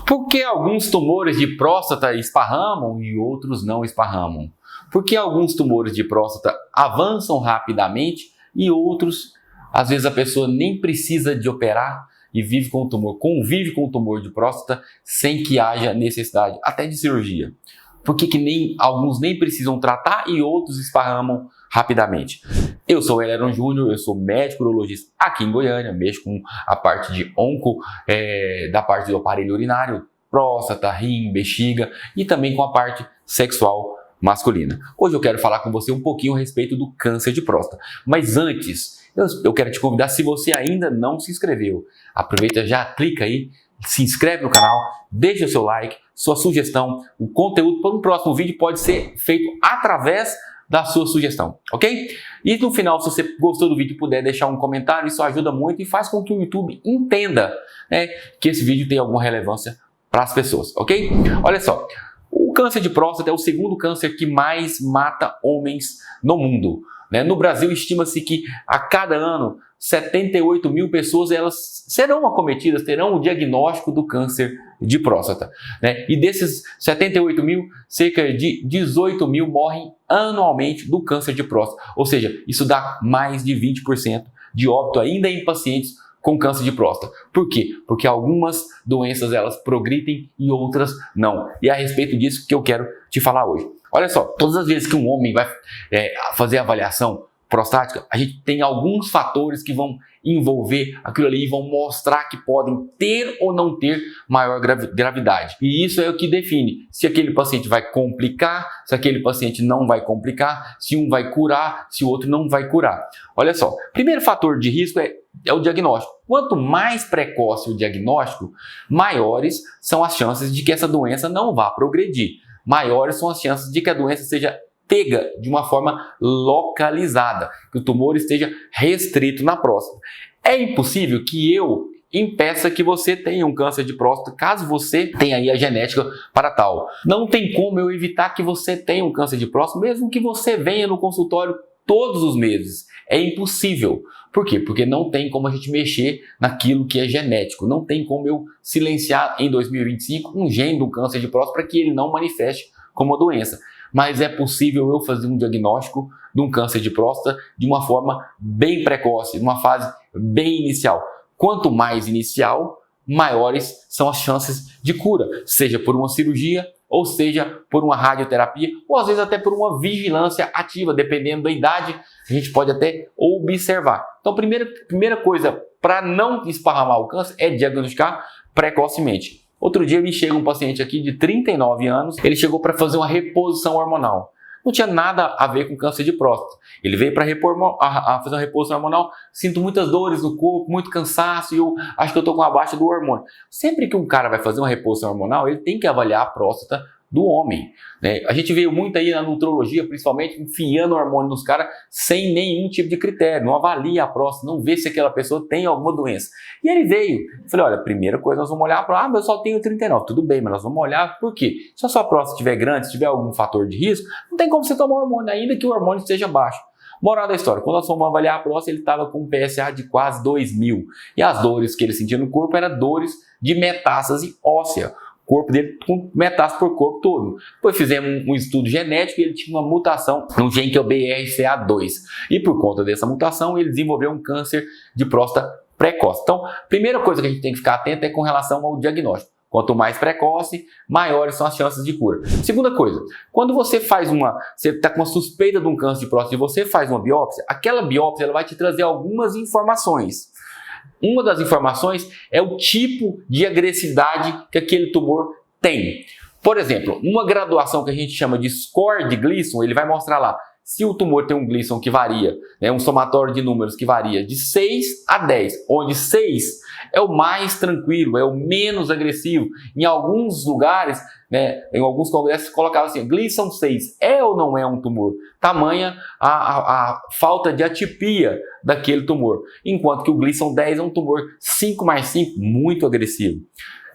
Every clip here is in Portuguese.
Por que alguns tumores de próstata esparramam e outros não esparramam? Por que alguns tumores de próstata avançam rapidamente e outros, às vezes a pessoa nem precisa de operar e vive com o tumor, convive com o tumor de próstata sem que haja necessidade até de cirurgia? Por que alguns nem precisam tratar e outros esparramam rapidamente? Eu sou o Eleron Júnior, eu sou médico urologista aqui em Goiânia, mexo com a parte de da parte do aparelho urinário, próstata, rim, bexiga e também com a parte sexual masculina. Hoje eu quero falar com você um pouquinho a respeito do câncer de próstata. Mas antes, eu quero te convidar, se você ainda não se inscreveu, aproveita, já clica aí, se inscreve no canal, deixa o seu like, sua sugestão, o conteúdo para o próximo vídeo pode ser feito através da sua sugestão, ok? E no final, se você gostou do vídeo e puder deixar um comentário, isso ajuda muito e faz com que o YouTube entenda, né, que esse vídeo tem alguma relevância para as pessoas, ok? Olha só, o câncer de próstata é o segundo câncer que mais mata homens no mundo. No Brasil, estima-se que a cada ano 78 mil pessoas elas serão acometidas, terão o diagnóstico do câncer de próstata. E desses 78 mil, cerca de 18 mil morrem anualmente do câncer de próstata. Ou seja, isso dá mais de 20% de óbito ainda em pacientes com câncer de próstata. Por quê? Porque algumas doenças elas progridem e outras não. E é a respeito disso que eu quero te falar hoje. Olha só, todas as vezes que um homem vai fazer a avaliação prostática, a gente tem alguns fatores que vão envolver aquilo ali e vão mostrar que podem ter ou não ter maior gravidade. E isso é o que define se aquele paciente vai complicar, se aquele paciente não vai complicar, se um vai curar, se o outro não vai curar. Olha só, primeiro fator de risco é o diagnóstico. Quanto mais precoce o diagnóstico, maiores são as chances de que essa doença não vá progredir. Maiores são as chances de que a doença seja pega de uma forma localizada, que o tumor esteja restrito na próstata. É impossível que eu impeça que você tenha um câncer de próstata, caso você tenha aí a genética para tal. Não tem como eu evitar que você tenha um câncer de próstata, mesmo que você venha no consultório todos os meses. É impossível. Por quê? Porque não tem como a gente mexer naquilo que é genético. Não tem como eu silenciar em 2025 um gene do câncer de próstata para que ele não manifeste como doença. Mas é possível eu fazer um diagnóstico de um câncer de próstata de uma forma bem precoce, numa fase bem inicial. Quanto mais inicial, maiores são as chances de cura, seja por uma cirurgia, ou seja por uma radioterapia, ou às vezes até por uma vigilância ativa, dependendo da idade, a gente pode até observar. Então, primeira coisa para não esparramar o câncer é diagnosticar precocemente. Outro dia me chega um paciente aqui de 39 anos, ele chegou para fazer uma reposição hormonal. Não tinha nada a ver com câncer de próstata. Ele veio para fazer uma reposição hormonal, sinto muitas dores no corpo, muito cansaço e eu acho que eu estou com a baixa do hormônio. Sempre que um cara vai fazer uma reposição hormonal, ele tem que avaliar a próstata do homem. A gente vê muito aí na nutrologia, principalmente, enfiando hormônio nos caras sem nenhum tipo de critério. Não avalia a próstata, não vê se aquela pessoa tem alguma doença. E ele veio. Eu falei, olha, primeira coisa nós vamos olhar para, mas eu só tenho 39. Tudo bem, mas nós vamos olhar por quê? Se a sua próstata estiver grande, se tiver algum fator de risco, não tem como você tomar hormônio, ainda que o hormônio esteja baixo. Moral da história, quando nós fomos avaliar a próstata, ele estava com um PSA de quase 2.000. E as dores que ele sentia no corpo eram dores de metástase óssea. O corpo dele com metástase por corpo todo. Depois fizemos um estudo genético e ele tinha uma mutação no gene que é o BRCA2. E por conta dessa mutação, ele desenvolveu um câncer de próstata precoce. Então, a primeira coisa que a gente tem que ficar atento é com relação ao diagnóstico. Quanto mais precoce, maiores são as chances de cura. Segunda coisa, quando você está com uma suspeita de um câncer de próstata e você faz uma biópsia, aquela biópsia ela vai te trazer algumas informações. Uma das informações é o tipo de agressividade que aquele tumor tem. Por exemplo, uma graduação que a gente chama de score de Gleason, ele vai mostrar lá se o tumor tem um Gleason que varia, um somatório de números que varia de 6 a 10, onde 6 é o mais tranquilo, é o menos agressivo. Em alguns lugares, em alguns congressos, colocava assim, Gleason 6 é ou não é um tumor? Tamanha a falta de atipia daquele tumor. Enquanto que o Gleason 10 é um tumor 5+5, muito agressivo.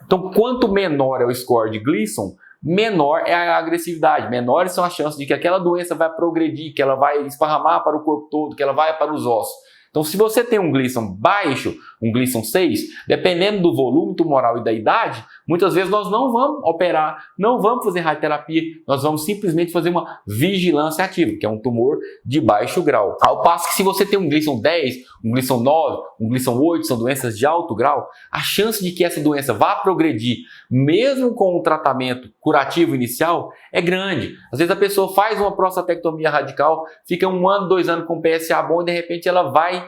Então, quanto menor é o score de Gleason, menor é a agressividade, menores são as chances de que aquela doença vai progredir, que ela vai esparramar para o corpo todo, que ela vai para os ossos. Então, se você tem um Gleason baixo, um Gleason 6, dependendo do volume tumoral e da idade, Muitas vezes nós não vamos operar, não vamos fazer radioterapia, nós vamos simplesmente fazer uma vigilância ativa, que é um tumor de baixo grau. Ao passo que se você tem um Gleason 10, um Gleason 9, um Gleason 8, são doenças de alto grau, a chance de que essa doença vá progredir, mesmo com o tratamento curativo inicial, é grande. Às vezes a pessoa faz uma prostatectomia radical, fica 1 ano, 2 anos com PSA bom e de repente ela vai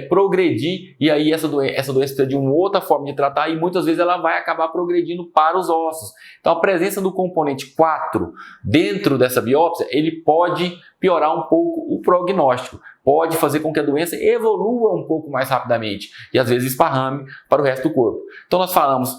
progredir, e aí essa doença precisa de uma outra forma de tratar e muitas vezes ela vai acabar progredindo para os ossos. Então a presença do componente 4 dentro dessa biópsia, ele pode piorar um pouco o prognóstico, pode fazer com que a doença evolua um pouco mais rapidamente e às vezes esparrame para o resto do corpo. Então nós falamos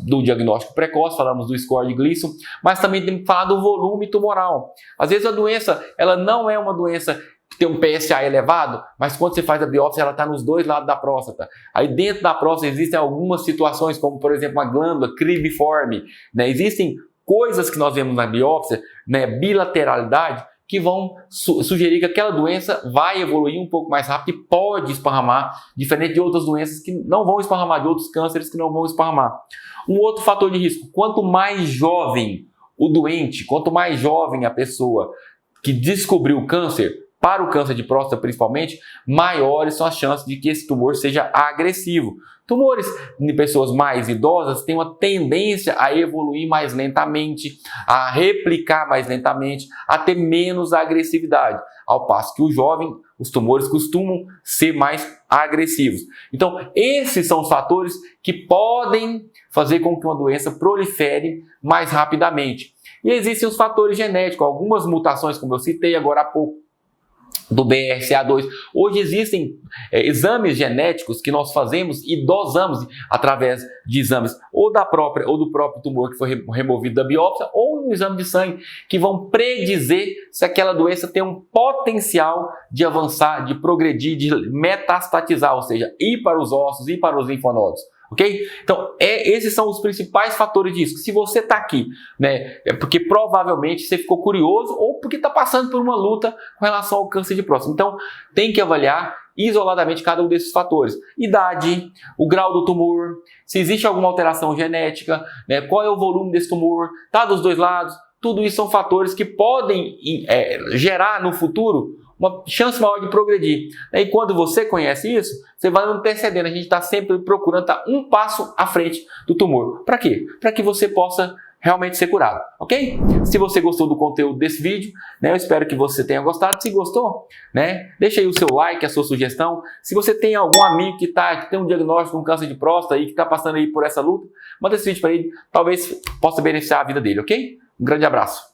do diagnóstico precoce, falamos do score de Gleason, mas também temos que falar do volume tumoral. Às vezes a doença, ela não é uma doença tem um PSA elevado, mas quando você faz a biópsia, ela está nos 2 lados da próstata. Aí dentro da próstata existem algumas situações, como por exemplo uma glândula cribiforme, né? Existem coisas que nós vemos na biópsia, né? Bilateralidade, que vão sugerir que aquela doença vai evoluir um pouco mais rápido e pode esparramar, diferente de outras doenças que não vão esparramar, de outros cânceres que não vão esparramar. Um outro fator de risco, quanto mais jovem o doente, quanto mais jovem a pessoa que descobriu o câncer, para o câncer de próstata principalmente, maiores são as chances de que esse tumor seja agressivo. Tumores em pessoas mais idosas têm uma tendência a evoluir mais lentamente, a replicar mais lentamente, a ter menos agressividade, ao passo que o jovem, os tumores costumam ser mais agressivos. Então, esses são os fatores que podem fazer com que uma doença prolifere mais rapidamente. E existem os fatores genéticos, algumas mutações, como eu citei agora há pouco, do BRCA2. Hoje existem exames genéticos que nós fazemos e dosamos através de exames ou do próprio tumor que foi removido da biópsia ou no exame de sangue, que vão predizer se aquela doença tem um potencial de avançar, de progredir, de metastatizar, ou seja, ir para os ossos, ir para os linfonodos. Ok? Então, esses são os principais fatores de risco. Se você está aqui, né, é porque provavelmente você ficou curioso ou porque está passando por uma luta com relação ao câncer de próstata. Então, tem que avaliar isoladamente cada um desses fatores. Idade, o grau do tumor, se existe alguma alteração genética, né, qual é o volume desse tumor, está dos 2 lados. Tudo isso são fatores que podem gerar no futuro uma chance maior de progredir. E quando você conhece isso, você vai antecedendo. A gente está sempre procurando estar um passo à frente do tumor. Para quê? Para que você possa realmente ser curado, ok? Se você gostou do conteúdo desse vídeo, né, eu espero que você tenha gostado. Se gostou, né, deixa aí o seu like, a sua sugestão. Se você tem algum amigo que tem um diagnóstico de um câncer de próstata e que está passando aí por essa luta, manda esse vídeo para ele, talvez possa beneficiar a vida dele, ok? Um grande abraço.